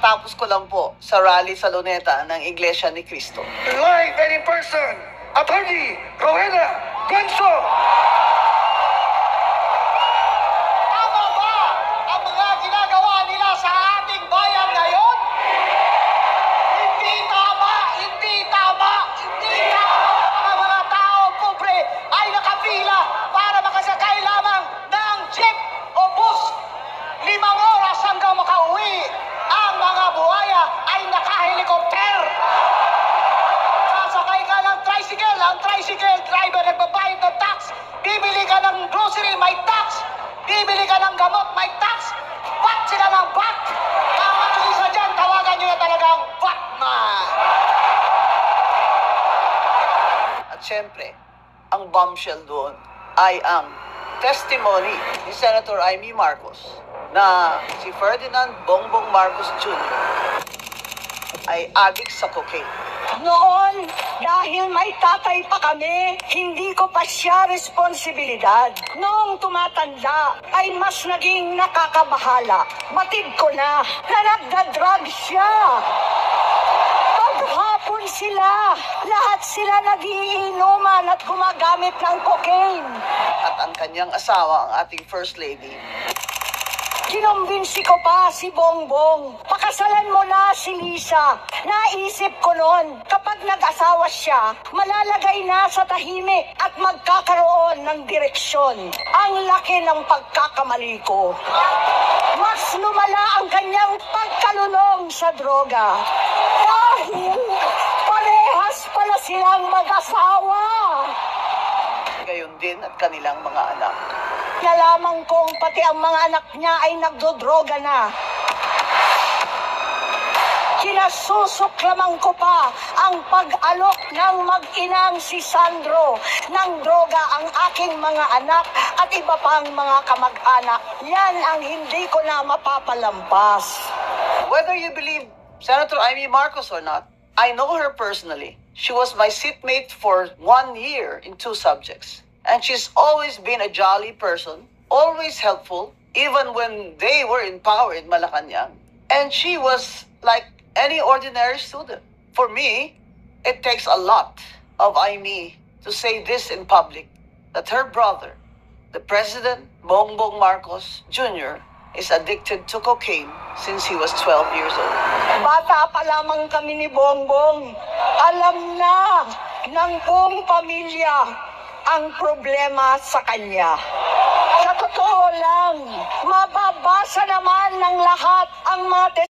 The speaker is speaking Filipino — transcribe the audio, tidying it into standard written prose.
kakatapos ko lang po sa rally sa Luneta ng Iglesia ni Cristo. Live and in person, Attorney Rowena Gonzo. Tama ba ang mga ginagawa nila sa ating bayan ngayon? Hindi tama! Hindi tama! Hindi tama! Ang mga tao pobre ay nakapila para makasakay lamang ng jeep o bus. 5 oras hanggang makauwi. Ang mga buhaya ay nakahelikopter. Sasakay ka ng tricycle, ang tricycle driver nagbabayad ng tax. Bibili ka ng grocery, may tax. Bibili ka ng gamot, may tax. Bat sila ng bat. Dapat yung isa dyan, tawagan nyo na talagang Batman. At syempre, ang bombshell doon ay ang testimony ni Senator Amy Marcos na si Ferdinand Bongbong Marcos Jr. ay addict sa cocaine. Noon, dahil may tatay pa kami, hindi ko pa siya responsibilidad. Noong tumatanda, ay mas naging nakakabahala. Batid ko na nagda-drug siya. Paghapon sila, lahat sila nagiinuman at gumagamit ng cocaine. At ang kanyang asawa, ang ating First Lady, Kinumbinsi ko pa si Bongbong. Pakasalan mo na si Lisa. Naisip ko noon, kapag nag-asawa siya, malalagay na sa tahimik at magkakaroon ng direksyon. Ang laki ng pagkakamali ko. Mas lumala ang kanyang pagkalulong sa droga. Dahil parehas pala silang mag-asawa. gayon din at kanilang mga anak. Nalaman kong pati ang mga anak niya ay nagdodroga na. Kinasusuklaman ko pa ang pag-alok ng mag-inang si Sandro ng droga ang aking mga anak at iba pang mga kamag-anak. Yan ang hindi ko na mapapalampas. Whether you believe Senator Amy Marcos or not, I know her personally. She was my seatmate for 1 year in 2 subjects. And she's always been a jolly person, always helpful, even when they were in power in Malacanang. And she was like any ordinary student. For me, it takes a lot of Amy to say this in public, that her brother, the President Bongbong Marcos Jr., is addicted to cocaine since he was 12 years old. Bata pa lamang kami ni Bongbong. Alam na ng buong pamilya ang problema sa kanya. Sa totoo lang, mababasa naman ng lahat ang mga